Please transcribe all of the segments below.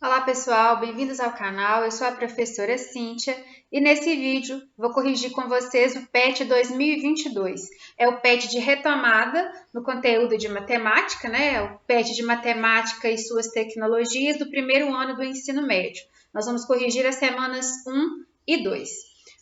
Olá pessoal, bem-vindos ao canal, eu sou a professora Cíntia e nesse vídeo vou corrigir com vocês o PET 2022. É o PET de retomada no conteúdo de matemática, né? O PET de matemática e suas tecnologias do primeiro ano do ensino médio. Nós vamos corrigir as semanas 1 e 2.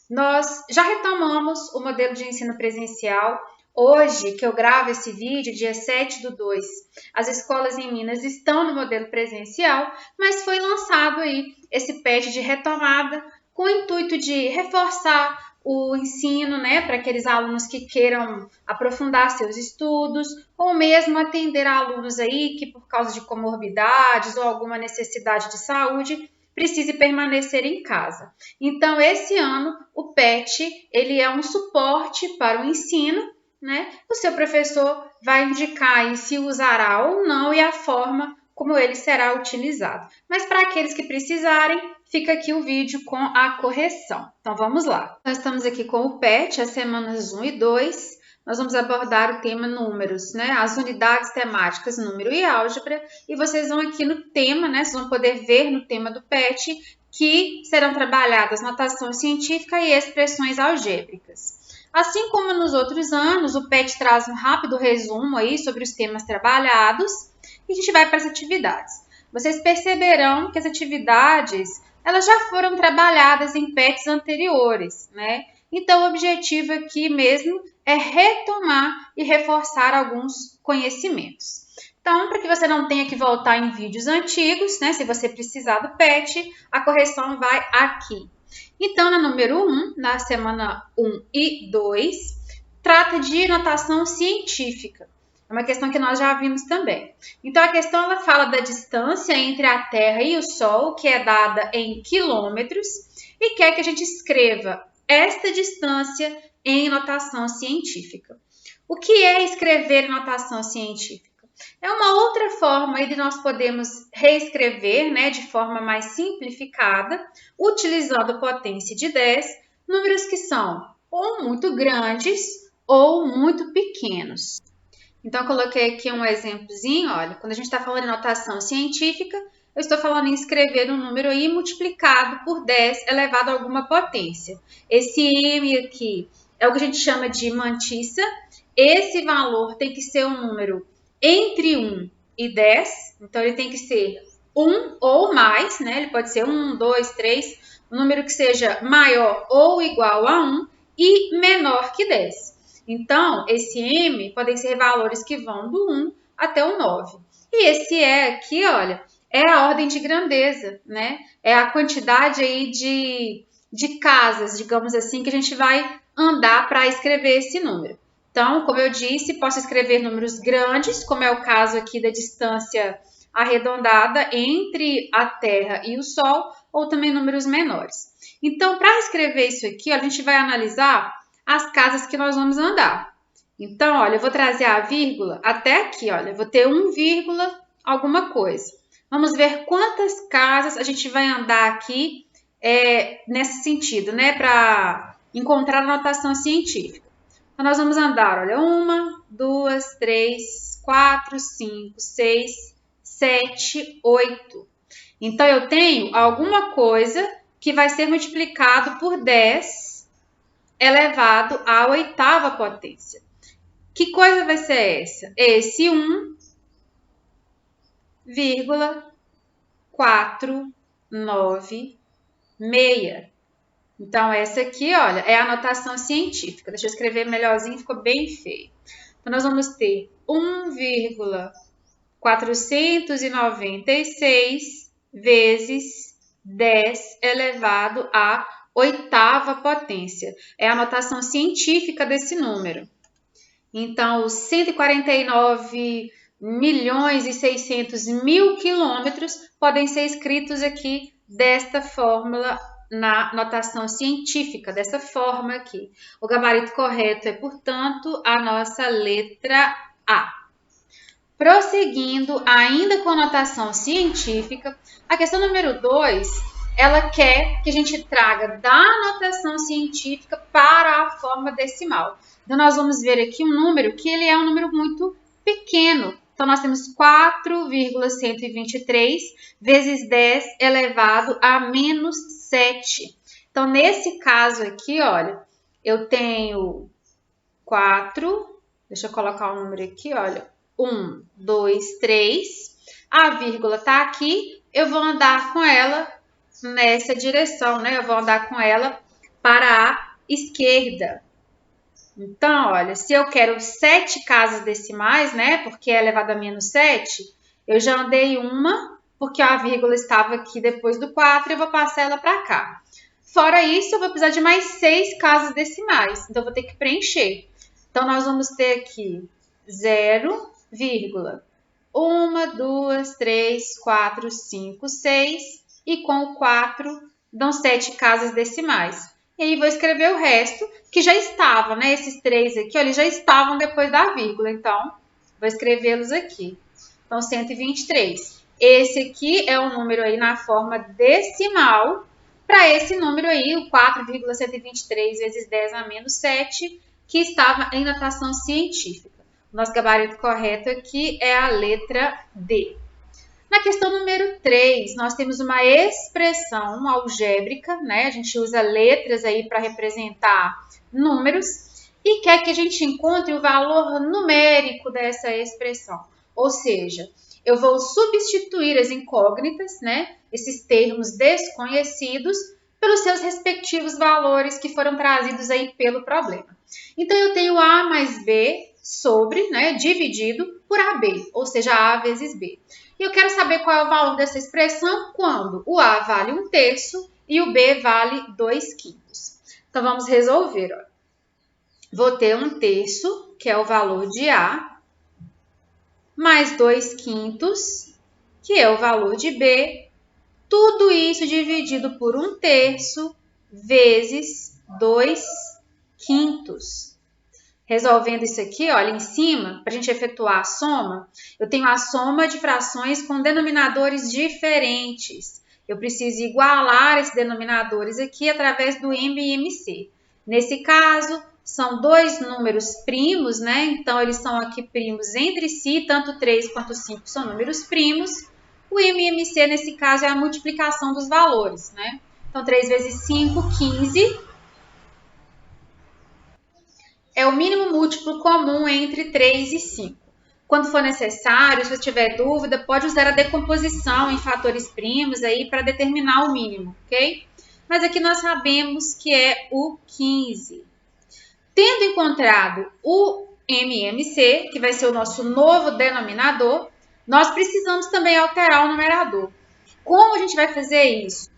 Nós já retomamos o modelo de ensino presencial. Hoje, que eu gravo esse vídeo, dia 7/2, as escolas em Minas estão no modelo presencial, mas foi lançado aí esse PET de retomada com o intuito de reforçar o ensino, né, para aqueles alunos que queiram aprofundar seus estudos, ou mesmo atender a alunos aí que por causa de comorbidades ou alguma necessidade de saúde precise permanecer em casa. Então, esse ano, o PET ele é um suporte para o ensino, né? O seu professor vai indicar aí se usará ou não e a forma como ele será utilizado. Mas para aqueles que precisarem, fica aqui o vídeo com a correção. Então vamos lá. Nós estamos aqui com o PET, as semanas 1 e 2. Nós vamos abordar o tema números, né? As unidades temáticas, número e álgebra. E vocês vão aqui no tema, né? Vocês vão poder ver no tema do PET que serão trabalhadas notação científica e expressões algébricas. Assim como nos outros anos, o PET traz um rápido resumo aí sobre os temas trabalhados e a gente vai para as atividades. Vocês perceberão que as atividades elas já foram trabalhadas em PETs anteriores, né? Então, o objetivo aqui mesmo é retomar e reforçar alguns conhecimentos. Então, para que você não tenha que voltar em vídeos antigos, né? Se você precisar do PET, a correção vai aqui. Então, na número 1, na semana 1 e 2, trata de notação científica. É uma questão que nós já vimos também. Então, a questão ela fala da distância entre a Terra e o Sol, que é dada em quilômetros, e quer que a gente escreva esta distância em notação científica. O que é escrever em notação científica? É uma outra forma de nós podemos reescrever, né, de forma mais simplificada, utilizando potência de 10, números que são ou muito grandes ou muito pequenos. Então, eu coloquei aqui um exemplozinho, olha, quando a gente está falando em notação científica, eu estou falando em escrever um número aí multiplicado por 10 elevado a alguma potência. Esse M aqui é o que a gente chama de mantissa. Esse valor tem que ser um número entre 1 e 10, então ele tem que ser 1 ou mais, né? Ele pode ser 1, 2, 3, um número que seja maior ou igual a 1 e menor que 10. Então, esse M podem ser valores que vão do 1 até o 9. E esse E aqui, olha, é a ordem de grandeza, né? É a quantidade aí de casas, digamos assim, que a gente vai andar para escrever esse número. Então, como eu disse, posso escrever números grandes, como é o caso aqui da distância arredondada entre a Terra e o Sol, ou também números menores. Então, para escrever isso aqui, a gente vai analisar as casas que nós vamos andar. Então, olha, eu vou trazer a vírgula até aqui, olha, eu vou ter 1, alguma coisa. Vamos ver quantas casas a gente vai andar aqui nesse sentido, né, para encontrar a notação científica. Então, nós vamos andar, olha, 1, 2, 3, 4, 5, 6, 7, 8. Então, eu tenho alguma coisa que vai ser multiplicado por 10 elevado à 8ª potência. Que coisa vai ser essa? Esse 1,496. Então, essa aqui, olha, é a notação científica. Deixa eu escrever melhorzinho, ficou bem feio. Então, nós vamos ter 1,496 vezes 10 elevado à 8ª potência. É a notação científica desse número. Então, os 149.600.000 quilômetros podem ser escritos aqui desta fórmula na notação científica, dessa forma aqui. O gabarito correto é, portanto, a nossa letra A. Prosseguindo, ainda com a notação científica, a questão número 2 ela quer que a gente traga da notação científica para a forma decimal. Então, nós vamos ver aqui um número que ele é um número muito pequeno. Então, nós temos 4,123 vezes 10 elevado a menos 7. Então, nesse caso aqui, olha, eu tenho 4, deixa eu colocar o número aqui, olha, 1, 2, 3, a vírgula está aqui, eu vou andar com ela nessa direção, né? Eu vou andar com ela para a esquerda. Então, olha, se eu quero 7 casas decimais, né? Porque é elevado a menos 7, eu já andei uma, porque a vírgula estava aqui depois do 4, eu vou passar ela para cá. Fora isso, eu vou precisar de mais 6 casas decimais, então eu vou ter que preencher. Então, nós vamos ter aqui 0, 1, 2, 3, 4, 5, 6, e com o 4 dão 7 casas decimais. E aí vou escrever o resto, que já estava, né? Esses 3 aqui, ó, eles já estavam depois da vírgula, então vou escrevê-los aqui. Então, 123. Esse aqui é o número aí na forma decimal, para esse número aí, o 4,123 vezes 10 a menos 7, que estava em notação científica. O nosso gabarito correto aqui é a letra D. Na questão número 3, nós temos uma expressão algébrica, né? A gente usa letras aí para representar números e quer que a gente encontre o valor numérico dessa expressão. Ou seja, eu vou substituir as incógnitas, né? Esses termos desconhecidos, pelos seus respectivos valores que foram trazidos aí pelo problema. Então, eu tenho A mais B sobre, né, dividido por AB, ou seja, A vezes B. E eu quero saber qual é o valor dessa expressão quando o A vale 1/3 e o B vale 2/5. Então, vamos resolver. Ó. Vou ter 1/3, que é o valor de A, mais 2/5, que é o valor de B. Tudo isso dividido por 1/3 vezes 2/5. Resolvendo isso aqui, olha, em cima, para a gente efetuar a soma, eu tenho a soma de frações com denominadores diferentes. Eu preciso igualar esses denominadores aqui através do M e MC. Nesse caso, são 2 números primos, né? Então, eles são aqui primos entre si, tanto 3 quanto 5 são números primos. O M e MC, nesse caso, é a multiplicação dos valores, né? Então, 3 vezes 5, 15. É o mínimo múltiplo comum entre 3 e 5. Quando for necessário, se você tiver dúvida, pode usar a decomposição em fatores primos aí para determinar o mínimo, ok? Mas aqui nós sabemos que é o 15. Tendo encontrado o MMC, que vai ser o nosso novo denominador, nós precisamos também alterar o numerador. Como a gente vai fazer isso?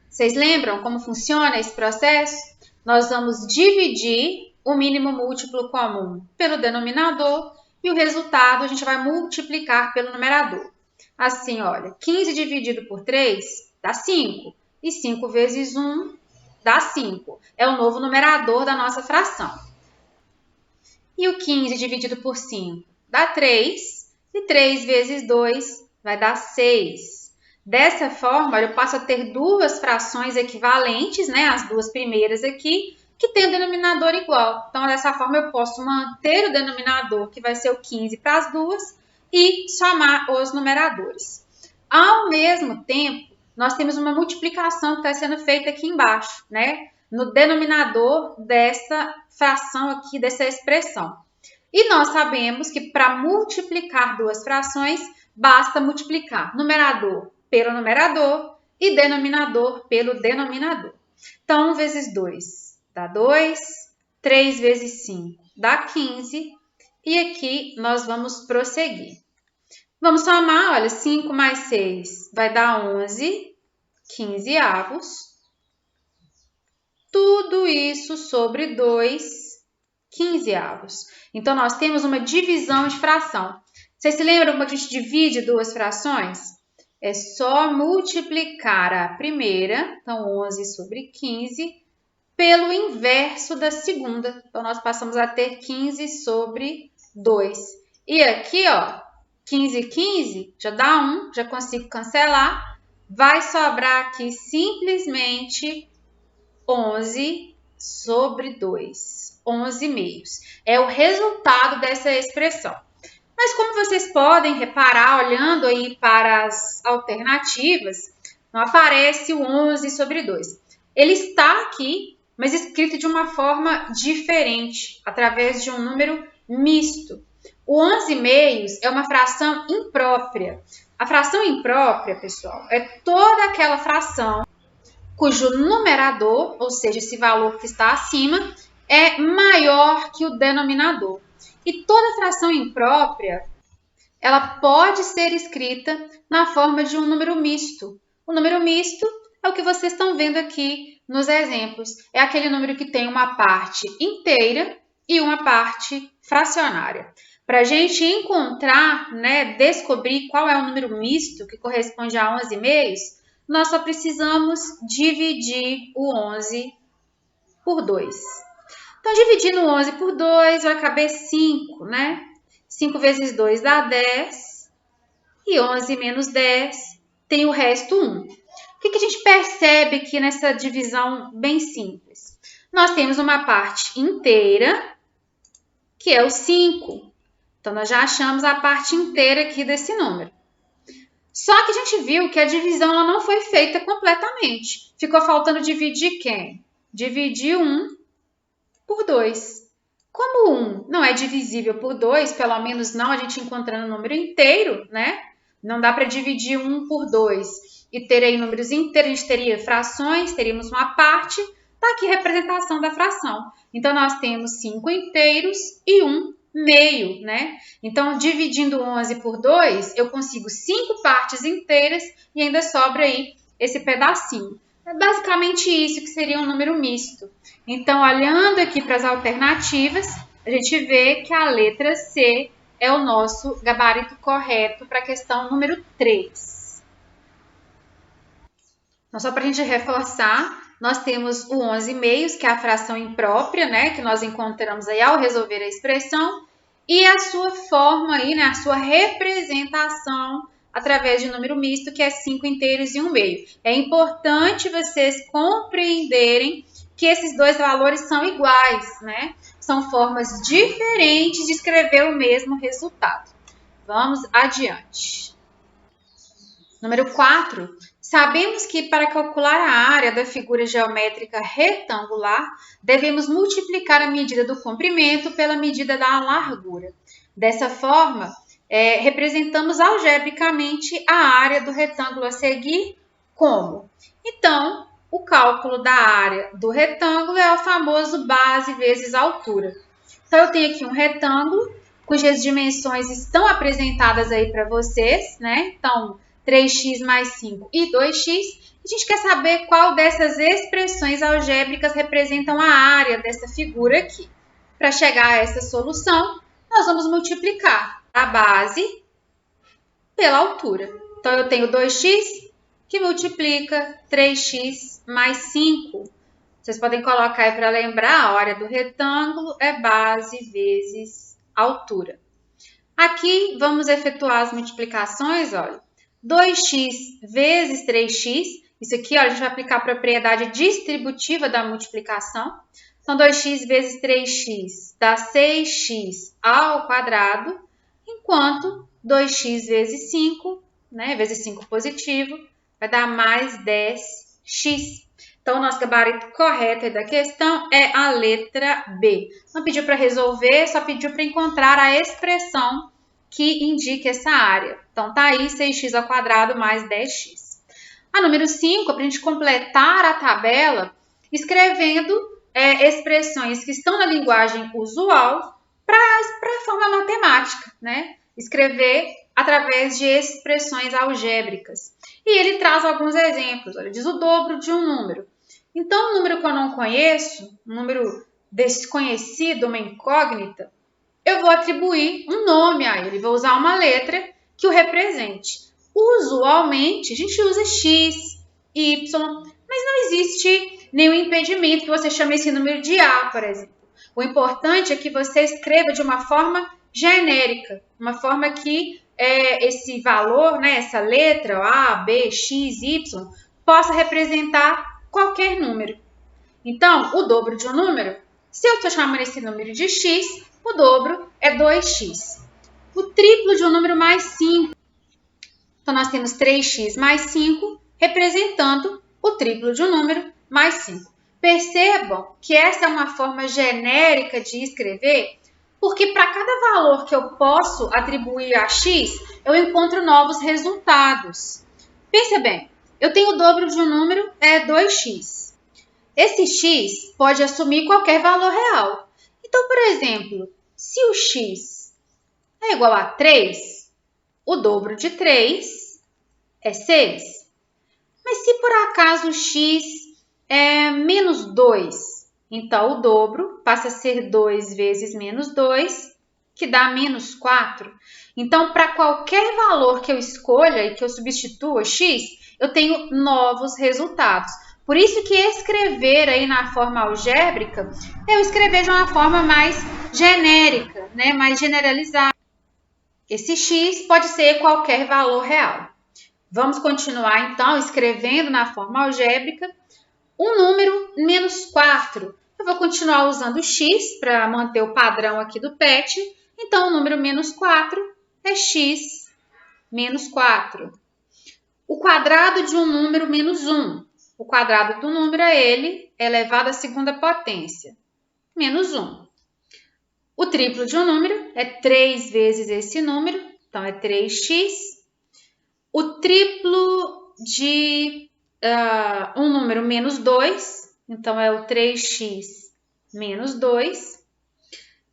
Vocês lembram como funciona esse processo? Nós vamos dividir o mínimo múltiplo comum pelo denominador e o resultado a gente vai multiplicar pelo numerador. Assim, olha, 15 dividido por 3 dá 5 e 5 vezes 1 dá 5. É o novo numerador da nossa fração. E o 15 dividido por 5 dá 3 e 3 vezes 2 vai dar 6. Dessa forma, eu passo a ter duas frações equivalentes, né, as duas primeiras aqui, que tem o denominador igual. Então, dessa forma, eu posso manter o denominador, que vai ser o 15 para as duas, e somar os numeradores. Ao mesmo tempo, nós temos uma multiplicação que está sendo feita aqui embaixo, né? No denominador dessa fração aqui, dessa expressão. E nós sabemos que para multiplicar duas frações, basta multiplicar numerador pelo numerador e denominador pelo denominador. Então, 1 vezes 2 dá 2, 3 vezes 5 dá 15, e aqui nós vamos prosseguir. Vamos somar, olha, 5 mais 6 vai dar 11, 15avos. Tudo isso sobre 2, 15avos. Então, nós temos uma divisão de fração. Vocês se lembram como a gente divide duas frações? É só multiplicar a primeira, então 11 sobre 15, pelo inverso da segunda. Então, nós passamos a ter 15 sobre 2. E aqui, ó, 15 e 15 já dá 1, já consigo cancelar. vai sobrar aqui simplesmente 11 sobre 2. 11 meios. É o resultado dessa expressão. Mas como vocês podem reparar, olhando aí para as alternativas, não aparece o 11 sobre 2. Ele está aqui, mas escrito de uma forma diferente, através de um número misto. O 11 meios é uma fração imprópria. A fração imprópria, pessoal, é toda aquela fração cujo numerador, ou seja, esse valor que está acima, é maior que o denominador. E toda fração imprópria, ela pode ser escrita na forma de um número misto. O número misto é o que vocês estão vendo aqui nos exemplos. É aquele número que tem uma parte inteira e uma parte fracionária. Para a gente encontrar, descobrir qual é o número misto que corresponde a 11 meios, nós só precisamos dividir o 11 por 2. Então, dividindo o 11 por 2 vai caber 5, né? 5 vezes 2 dá 10. E 11 menos 10 tem o resto 1. O que a gente percebe aqui nessa divisão bem simples? Nós temos uma parte inteira, que é o 5. Então, nós já achamos a parte inteira aqui desse número. Só que a gente viu que a divisão ela não foi feita completamente. Ficou faltando dividir quem? Dividir 1 por 2. Como 1 não é divisível por 2, pelo menos não a gente encontrando o número inteiro, né? Não dá para dividir 1 por 2 e ter aí números inteiros, a gente teria frações, teríamos uma parte, tá aqui a representação da fração. Então, nós temos 5 inteiros e 1 meio, né? Então, dividindo 11 por 2, eu consigo 5 partes inteiras e ainda sobra aí esse pedacinho. É basicamente isso que seria um número misto. Então, olhando aqui para as alternativas, a gente vê que a letra C é o nosso gabarito correto para a questão número 3. Então, só para a gente reforçar, nós temos o 11 meios, que é a fração imprópria, né, que nós encontramos aí ao resolver a expressão, e a sua forma aí, né, a sua representação através de número misto, que é 5 inteiros e 1 meio. É importante vocês compreenderem que esses dois valores são iguais, né? São formas diferentes de escrever o mesmo resultado. Vamos adiante. Número 4. Sabemos que para calcular a área da figura geométrica retangular, devemos multiplicar a medida do comprimento pela medida da largura. Dessa forma, representamos algebricamente a área do retângulo a seguir como? Então, o cálculo da área do retângulo é o famoso base vezes altura. Então, eu tenho aqui um retângulo, cujas dimensões estão apresentadas aí para vocês, né? Então, 3x mais 5 e 2x. A gente quer saber qual dessas expressões algébricas representam a área dessa figura aqui. Para chegar a essa solução, nós vamos multiplicar a base pela altura. Então, eu tenho 2x que multiplica 3x mais 5. Vocês podem colocar aí para lembrar, a área do retângulo é base vezes altura. Aqui, vamos efetuar as multiplicações, olha. 2x vezes 3x, isso aqui, ó, a gente vai aplicar a propriedade distributiva da multiplicação. Então, 2x vezes 3x dá 6x ao quadrado, enquanto 2x vezes 5, né, vezes 5 positivo, vai dar mais 10x. Então, o nosso gabarito correto da questão é a letra B. Não pediu para resolver, só pediu para encontrar a expressão que indica essa área. Então, tá aí 6x ao quadrado mais 10x. A número 5, para a gente completar a tabela, escrevendo expressões que estão na linguagem usual para a forma matemática, né? Escrever através de expressões algébricas. E ele traz alguns exemplos. Olha, diz o dobro de um número. Então, um número que eu não conheço, um número desconhecido, uma incógnita, eu vou atribuir um nome a ele, vou usar uma letra que o represente. Usualmente, a gente usa x, y, mas não existe nenhum impedimento que você chame esse número de A, por exemplo. O importante é que você escreva de uma forma genérica, uma forma que esse valor, né, essa letra A, B, X, Y, possa representar qualquer número. Então, o dobro de um número, se eu estou chamando esse número de X, o dobro é 2x. O triplo de um número mais 5. Então, nós temos 3x mais 5, representando o triplo de um número mais 5. Percebam que essa é uma forma genérica de escrever, porque para cada valor que eu posso atribuir a x, eu encontro novos resultados. Pense bem, eu tenho o dobro de um número, é 2x. Esse x pode assumir qualquer valor real. Então, por exemplo, se o x é igual a 3, o dobro de 3 é 6. Mas se por acaso o x é menos 2, então o dobro passa a ser 2 vezes menos 2, que dá menos 4. Então, para qualquer valor que eu escolha e que eu substitua x, eu tenho novos resultados. Por isso que escrever aí na forma algébrica, eu escrever de uma forma mais genérica, né? Mais generalizada. Esse x pode ser qualquer valor real. Vamos continuar, então, escrevendo na forma algébrica um número menos 4. Eu vou continuar usando x para manter o padrão aqui do PET. Então, o número menos 4 é x menos 4. O quadrado de um número menos 1. O quadrado do número é ele elevado à segunda potência, menos 1. O triplo de um número é 3 vezes esse número, então é 3x. O triplo de um número menos 2, então é o 3x menos 2.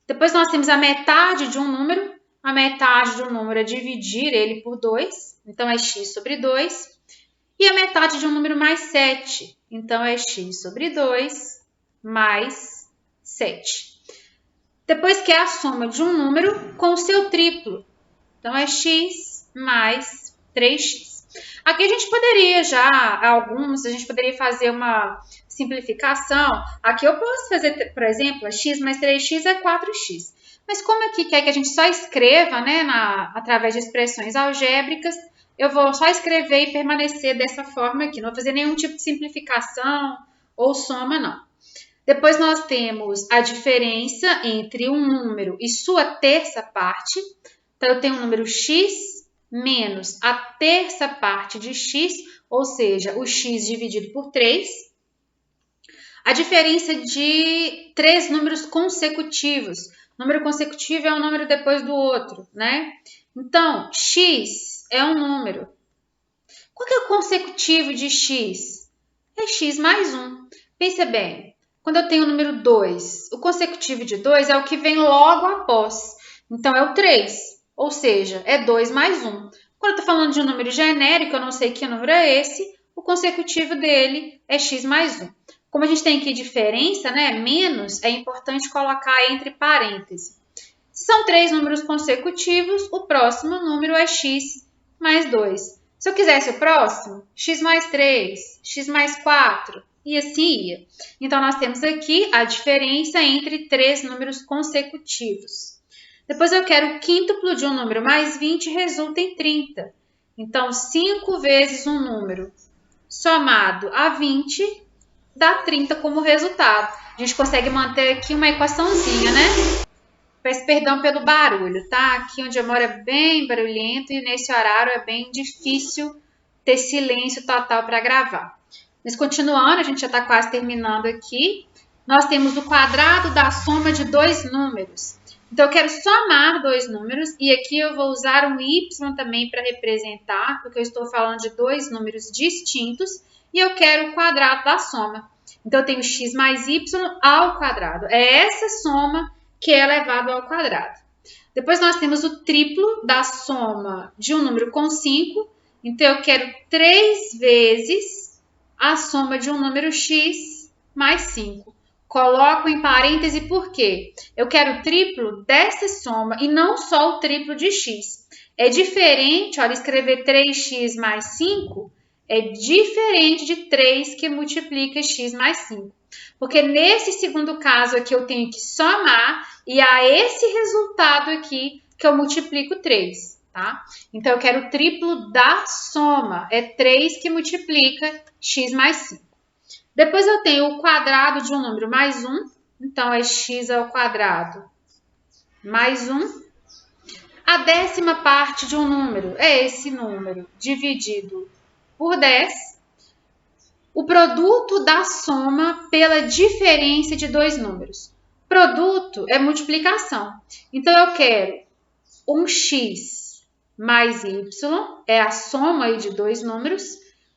Depois nós temos a metade de um número. A metade de um número é dividir ele por 2, então é x sobre 2. E a metade de um número mais 7, então é x sobre 2 mais 7. Depois que é a soma de um número com o seu triplo, então é x mais 3x. Aqui a gente poderia a gente poderia fazer uma simplificação. Aqui eu posso fazer, por exemplo, x mais 3x é 4x. Mas como aqui quer que a gente só escreva, né, através de expressões algébricas, eu vou só escrever e permanecer dessa forma aqui. Não vou fazer nenhum tipo de simplificação ou soma, não. Depois nós temos a diferença entre um número e sua terça parte. Então, eu tenho o número x menos a terça parte de x, ou seja, o x dividido por 3. A diferença de 3 números consecutivos. Número consecutivo é um número depois do outro, né? Então, x é um número. Qual que é o consecutivo de x? É x mais 1. Pensa bem, quando eu tenho o número 2, o consecutivo de 2 é o que vem logo após. Então, é o 3, ou seja, é 2 mais 1. Quando eu estou falando de um número genérico, eu não sei que número é esse, o consecutivo dele é x mais 1. Como a gente tem aqui diferença, né, menos, é importante colocar entre parênteses. Se são 3 números consecutivos, o próximo número é x mais 2. Se eu quisesse o próximo, x mais 3, x mais 4, e assim ia. Então, nós temos aqui a diferença entre 3 números consecutivos. Depois, eu quero o quíntuplo de um número mais 20 resulta em 30. Então, 5 vezes um número somado a 20 dá 30 como resultado. A gente consegue manter aqui uma equaçãozinha, né? Peço perdão pelo barulho, tá? Aqui onde eu moro é bem barulhento e nesse horário é bem difícil ter silêncio total para gravar. Mas continuando, a gente já está quase terminando aqui. Nós temos o quadrado da soma de 2 números. Então, eu quero somar 2 números e aqui eu vou usar um y também para representar, porque eu estou falando de 2 números distintos e eu quero o quadrado da soma. Então, eu tenho x mais y ao quadrado. É essa soma que é elevado ao quadrado. Depois, nós temos o triplo da soma de um número com 5. Então, eu quero 3 vezes a soma de um número x mais 5. Coloco em parêntese por quê? Eu quero o triplo dessa soma e não só o triplo de x. É diferente, olha, escrever 3x mais 5 é diferente de 3 que multiplica x mais 5. Porque nesse segundo caso aqui eu tenho que somar e a esse resultado aqui que eu multiplico 3. tá? Então, eu quero o triplo da soma. É 3 que multiplica x mais 5. Depois eu tenho o quadrado de um número mais 1. Então, é x ao quadrado mais 1. A décima parte de um número é esse número dividido por 10. O produto da soma pela diferença de dois números. Produto é multiplicação. Então, eu quero um x mais y, é a soma aí de dois números.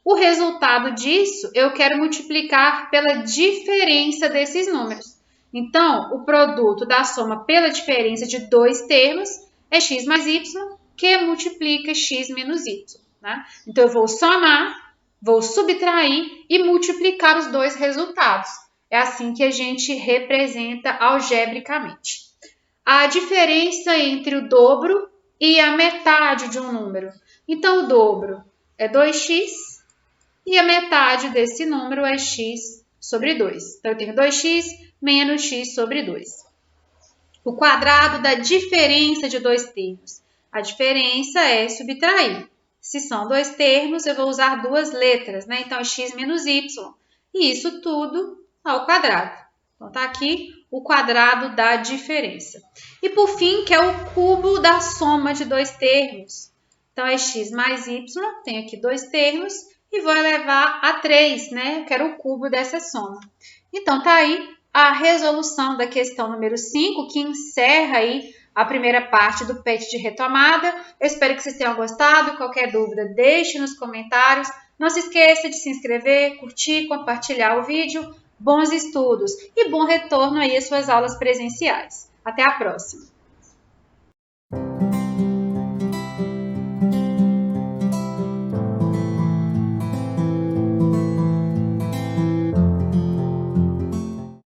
O resultado disso, eu quero multiplicar pela diferença desses números. Então, o produto da soma pela diferença de dois termos é x mais y, que multiplica x menos y. Né? Então, eu vou somar, vou subtrair e multiplicar os dois resultados. É assim que a gente representa algebricamente. A diferença entre o dobro e a metade de um número. Então, o dobro é 2x e a metade desse número é x sobre 2. Então, eu tenho 2x menos x sobre 2. O quadrado da diferença de dois termos. A diferença é subtrair. Se são dois termos, eu vou usar duas letras, né? Então, é x menos y. E isso tudo ao quadrado. Então, tá aqui o quadrado da diferença. E, por fim, que é o cubo da soma de dois termos. Então, é x mais y, tenho aqui dois termos, e vou elevar a 3, né? Eu quero o cubo dessa soma. Então, tá aí a resolução da questão número 5, que encerra aí a primeira parte do PET de retomada. Eu espero que vocês tenham gostado. Qualquer dúvida, deixe nos comentários. Não se esqueça de se inscrever, curtir, compartilhar o vídeo. Bons estudos e bom retorno aí às suas aulas presenciais. Até a próxima!